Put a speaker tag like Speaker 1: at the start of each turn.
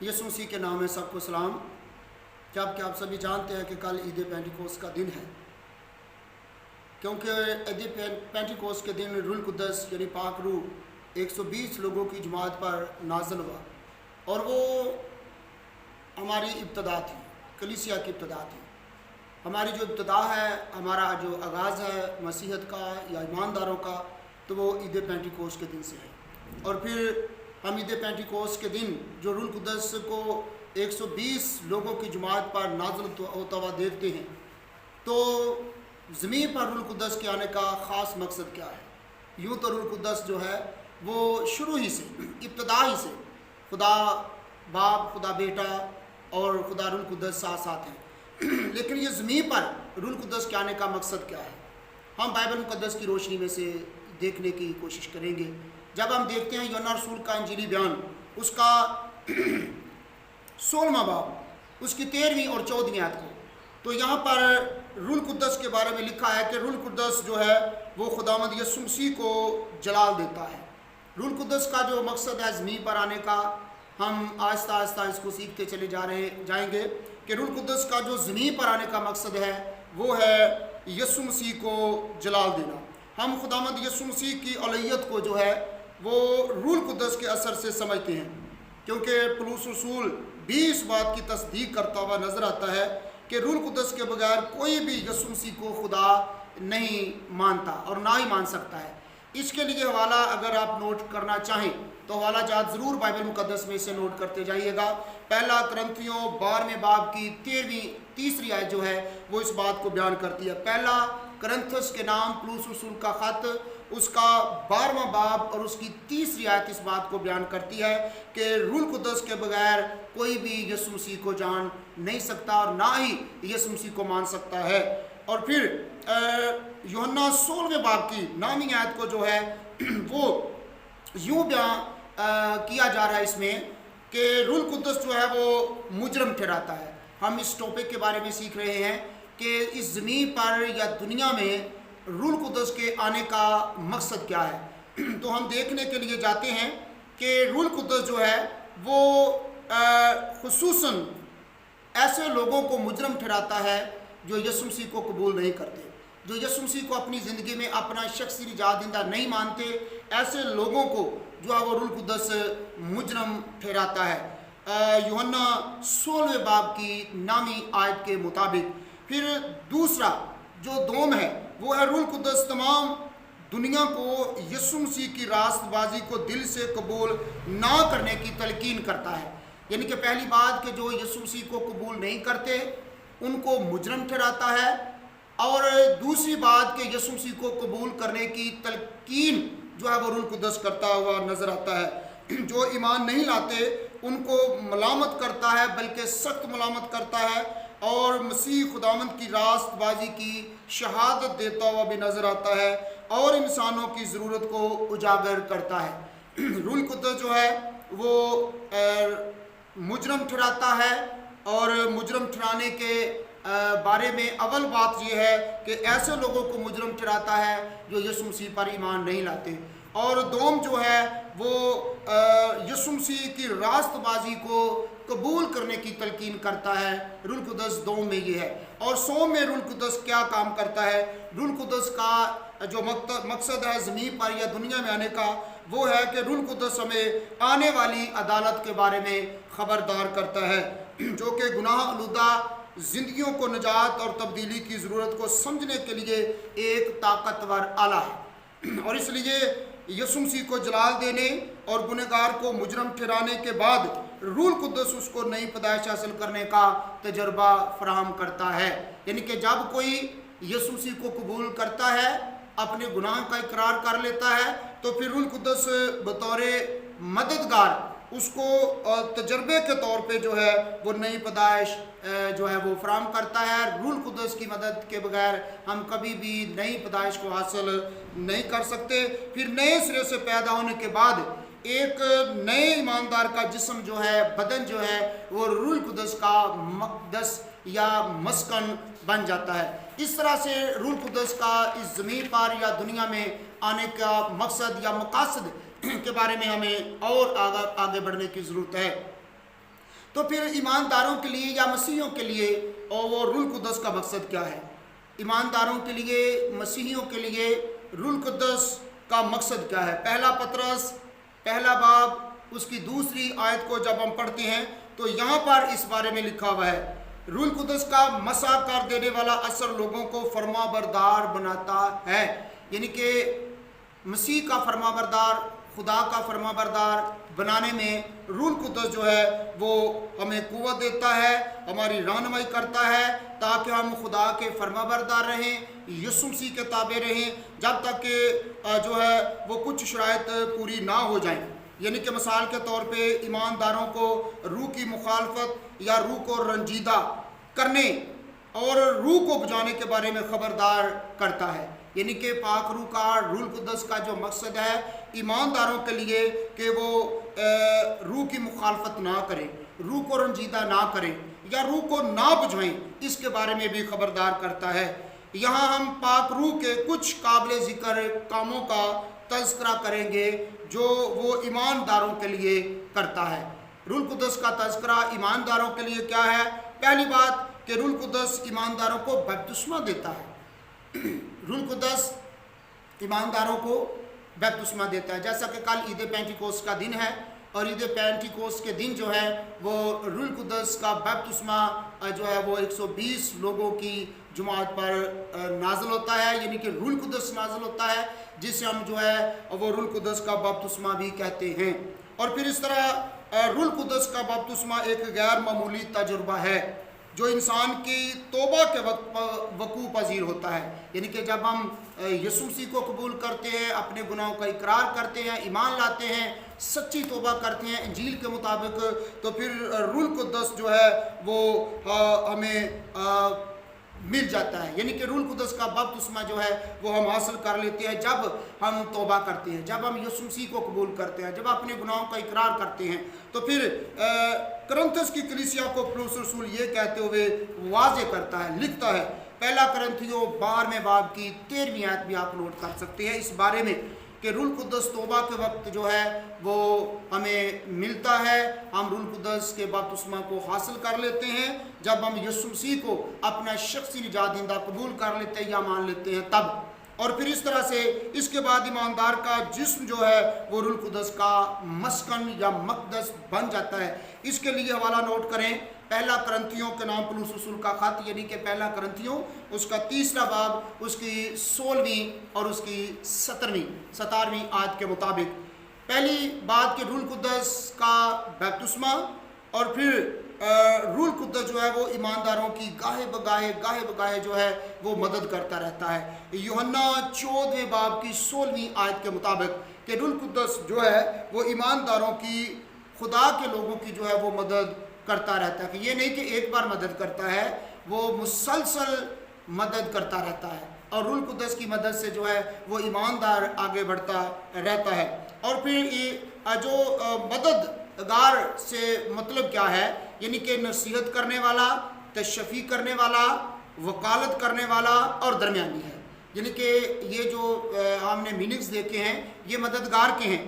Speaker 1: یسوع مسیح کے نام میں سب کو سلام۔ جب کہ آپ سبھی جانتے ہیں کہ کل عید پینٹیکوست کا دن ہے، کیونکہ عید پینٹیکوست کے دن روح القدس یعنی پاک روح 120 لوگوں کی جماعت پر نازل ہوا، اور وہ ہماری ابتدا تھی، کلیسیا کی ابتدا تھی۔ ہماری جو ابتدا ہے، ہمارا جو آغاز ہے مسیحیت کا یا ایمانداروں کا، تو وہ عید پینٹیکوست کے دن سے ہے۔ اور پھر ہم عید پینٹیکوست کے دن جو روح القدس کو 120 لوگوں کی جماعت پر نازل ہوتا ہوا دیکھتے ہیں، تو زمین پر روح القدس کے آنے کا خاص مقصد کیا ہے؟ یوں تو روح القدس جو ہے وہ شروع ہی سے، ابتدا ہی سے خدا باپ، خدا بیٹا اور خدا روح القدس ساتھ ساتھ ہیں، لیکن یہ زمین پر روح القدس کے آنے کا مقصد کیا ہے؟ ہم بائبل مقدس کی روشنی میں سے دیکھنے کی کوشش کریں گے۔ جب ہم دیکھتے ہیں یوحنا رسول کا انجیلی بیان، اس کا 16واں باب، اس کی 13ویں اور 14ویں آیت کو، تو یہاں پر روح القدس کے بارے میں لکھا ہے کہ روح القدس جو ہے وہ خداوند یسوع مسیح کو جلال دیتا ہے۔ روح القدس کا جو مقصد ہے زمین پر آنے کا، ہم آہستہ آہستہ اس کو سیکھتے چلے جائیں گے کہ روح القدس کا جو زمین پر آنے کا مقصد ہے وہ ہے یسوع مسیح کو جلال دینا۔ ہم خداوند یسوع مسیح کی الوہیت کو جو ہے وہ روح القدس کے اثر سے سمجھتے ہیں، کیونکہ پولس رسول بھی اس بات کی تصدیق کرتا ہوا نظر آتا ہے کہ روح القدس کے بغیر کوئی بھی یسوع مسیح کو خدا نہیں مانتا اور نہ ہی مان سکتا ہے۔ اس کے لیے حوالہ اگر آپ نوٹ کرنا چاہیں تو حوالہ جات ضرور بائبل مقدس میں سے نوٹ کرتے جائیے گا۔ پہلا کرنتھیوں 12ویں باب کی 13ویں آیت جو ہے وہ اس بات کو بیان کرتی ہے۔ پہلا کرنتھس کے نام پولس رسول کا خط، اس کا 12واں باب اور اس کی 3 آیت اس بات کو بیان کرتی ہے کہ روح القدس کے بغیر کوئی بھی یسوع مسیح کو جان نہیں سکتا اور نہ ہی یسوع مسیح کو مان سکتا ہے۔ اور پھر یوحنا 16ویں باب کی 9ویں آیت کو جو ہے وہ یوں بیان کیا جا رہا ہے اس میں کہ روح القدس جو ہے وہ مجرم ٹھہراتا ہے۔ ہم اس ٹاپک کے بارے میں سیکھ رہے ہیں کہ اس زمین پر یا دنیا میں روح القدس کے آنے کا مقصد کیا ہے۔ تو ہم دیکھنے کے لیے جاتے ہیں کہ روح القدس جو ہے وہ خصوصاً ایسے لوگوں کو مجرم ٹھہراتا ہے جو یسوع مسیح کو قبول نہیں کرتے، جو یسوع مسیح کو اپنی زندگی میں اپنا شخصی نجات دہندہ نہیں مانتے، ایسے لوگوں کو جو ہے وہ روح القدس مجرم ٹھہراتا ہے۔ یوحنا 16ویں باب کی 9ویں آیت کے مطابق۔ پھر دوسرا جو دوم ہے وہ ہے روح القدس تمام دنیا کو یسوع مسیح کی راست بازی کو دل سے قبول نہ کرنے کی تلقین کرتا ہے۔ یعنی کہ پہلی بات کہ جو یسوع مسیح کو قبول نہیں کرتے ان کو مجرم ٹھہراتا ہے، اور دوسری بات کہ یسوع مسیح کو قبول کرنے کی تلقین جو ہے وہ روح القدس کرتا ہوا نظر آتا ہے۔ جو ایمان نہیں لاتے ان کو ملامت کرتا ہے، بلکہ سخت ملامت کرتا ہے، اور مسیح خداوند کی راست بازی کی شہادت دیتا ہوا بھی نظر آتا ہے اور انسانوں کی ضرورت کو اجاگر کرتا ہے۔ روح القدس جو ہے وہ مجرم ٹھہراتا ہے، اور مجرم ٹھہرانے کے بارے میں اول بات یہ ہے کہ ایسے لوگوں کو مجرم ٹھہراتا ہے جو یسوع مسیح پر ایمان نہیں لاتے، اور دوم جو ہے وہ یسوع مسیح کی راست بازی کو قبول کرنے کی تلقین کرتا ہے۔ روح القدس دوم میں یہ ہے۔ اور سوم میں روح القدس کیا کام کرتا ہے؟ روح القدس کا جو مقصد ہے زمین پر یا دنیا میں آنے کا وہ ہے کہ روح القدس ہمیں آنے والی عدالت کے بارے میں خبردار کرتا ہے، جو کہ گناہ آلودہ زندگیوں کو نجات اور تبدیلی کی ضرورت کو سمجھنے کے لیے ایک طاقتور آلہ ہے۔ اور اس لیے یسوع مسیح کو جلال دینے اور گنہگار کو مجرم ٹھہرانے کے بعد روح القدس اس کو نئی پیدائش حاصل کرنے کا تجربہ فراہم کرتا ہے۔ یعنی کہ جب کوئی یسوع مسیح کو قبول کرتا ہے، اپنے گناہ کا اقرار کر لیتا ہے، تو پھر روح القدس بطور مددگار اس کو تجربے کے طور پہ جو ہے وہ نئی پیدائش جو ہے وہ فراہم کرتا ہے۔ روح القدس کی مدد کے بغیر ہم کبھی بھی نئی پیدائش کو حاصل نہیں کر سکتے۔ پھر نئے سرے سے پیدا ہونے کے بعد ایک نئے ایماندار کا جسم جو ہے، بدن جو ہے، وہ روح القدس کا مقدس یا مسکن بن جاتا ہے۔ اس طرح سے روح القدس کا اس زمین پر یا دنیا میں آنے کا مقصد یا مقاصد کے بارے میں ہمیں اور آگے بڑھنے کی ضرورت ہے۔ تو پھر ایمانداروں کے لیے یا مسیحیوں کے لیے اور وہ روح القدس کا مقصد کیا ہے؟ ایمانداروں کے لیے، مسیحیوں کے لیے روح القدس کا مقصد کیا ہے؟ پہلا پطرس پہلا باب اس کی دوسری آیت کو جب ہم پڑھتے ہیں تو یہاں پر اس بارے میں لکھا ہوا ہے، روح القدس کا مسا کر دینے والا اثر لوگوں کو فرما بردار بناتا ہے۔ یعنی کہ مسیح کا فرما بردار، خدا کا فرما بردار بنانے میں روح القدس جو ہے وہ ہمیں قوت دیتا ہے، ہماری رہنمائی کرتا ہے تاکہ ہم خدا کے فرما بردار رہیں، یسوع مسیح کے تابع رہیں، جب تک کہ جو ہے وہ کچھ شرائط پوری نہ ہو جائیں۔ یعنی کہ مثال کے طور پہ ایمانداروں کو روح کی مخالفت یا روح کو رنجیدہ کرنے اور روح کو بجانے کے بارے میں خبردار کرتا ہے۔ یعنی کہ پاک روح کا، روح القدس کا جو مقصد ہے ایمانداروں کے لیے کہ وہ روح کی مخالفت نہ کریں، روح کو رنجیدہ نہ کریں یا روح کو نہ بجھائیں، اس کے بارے میں بھی خبردار کرتا ہے۔ یہاں ہم پاک روح کے کچھ قابل ذکر کاموں کا تذکرہ کریں گے جو وہ ایمانداروں کے لیے کرتا ہے۔ روح القدس کا تذکرہ ایمانداروں کے لیے کیا ہے؟ پہلی بات کہ روح القدس ایمانداروں کو بپتسمہ دیتا ہے۔ روح القدس ایمانداروں کو بپتسمہ دیتا ہے، جیسا کہ کل عید پینٹیکوست کا دن ہے اور عید پینٹیکوست کے دن جو ہے وہ روح القدس کا بپتسمہ جو ہے وہ 120 لوگوں کی جماعت پر نازل ہوتا ہے، یعنی کہ روح القدس نازل ہوتا ہے، جسے ہم جو ہے وہ روح القدس کا بپتسمہ بھی کہتے ہیں۔ اور پھر اس طرح روح القدس کا بپتسمہ ایک غیر معمولی تجربہ ہے جو انسان کی توبہ کے وقت وقوع پذیر ہوتا ہے۔ یعنی کہ جب ہم یسوع مسیح کو قبول کرتے ہیں، اپنے گناہوں کا اقرار کرتے ہیں، ایمان لاتے ہیں، سچی توبہ کرتے ہیں انجیل کے مطابق، تو پھر روح القدس جو ہے وہ ہمیں مل جاتا ہے۔ یعنی کہ روح القدس کا بپتسمہ جو ہے وہ ہم حاصل کر لیتے ہیں جب ہم توبہ کرتے ہیں، جب ہم یسوع مسیح کو قبول کرتے ہیں، جب اپنے گناہوں کا اقرار کرتے ہیں۔ تو پھر کرنتھس کی کلیسیا کو پولس رسول یہ کہتے ہوئے واضح کرتا ہے، لکھتا ہے، پہلا کرنتھیوں 12ویں باب کی 13ویں آیت بھی آپ نوٹ کر سکتے ہیں اس بارے میں کہ روح القدس توبہ کے وقت جو ہے وہ ہمیں ملتا ہے، ہم روح القدس کے بپتسمہ کو حاصل کر لیتے ہیں جب ہم یسوع مسیح کو اپنا شخصی نجات دہندہ قبول کر لیتے ہیں یا مان لیتے ہیں تب۔ اور پھر اس طرح سے اس کے بعد ایماندار کا جسم جو ہے وہ روح القدس کا مسکن یا مقدس بن جاتا ہے۔ اس کے لیے حوالہ نوٹ کریں، پہلا کرنتھیوں کے نام پولس رسول کا خط، یعنی کہ پہلا کرنتھیوں اس کا 3 باب اس کی 16ویں اور اس کی 17ویں آیت کے مطابق، پہلی بات کہ روح القدس کا بپتسمہ اور پھر روح القدس جو ہے وہ ایمانداروں کی گاہے بگاہے جو ہے وہ مدد کرتا رہتا ہے۔ یوحنا 14ویں باب کی 16ویں آیت کے مطابق کہ روح القدس جو ہے وہ ایمانداروں کی، خدا کے لوگوں کی جو ہے وہ مدد کرتا رہتا ہے، کہ یہ نہیں کہ ایک بار مدد کرتا ہے، وہ مسلسل مدد کرتا رہتا ہے اور روح القدس کی مدد سے جو ہے وہ ایماندار آگے بڑھتا رہتا ہے۔ اور پھر یہ جو مددگار سے مطلب کیا ہے؟ یعنی کہ نصیحت کرنے والا، تشفی کرنے والا، وکالت کرنے والا اور درمیانی ہے۔ یعنی کہ یہ جو ہم نے میننگز دیکھے ہیں یہ مددگار کے ہیں۔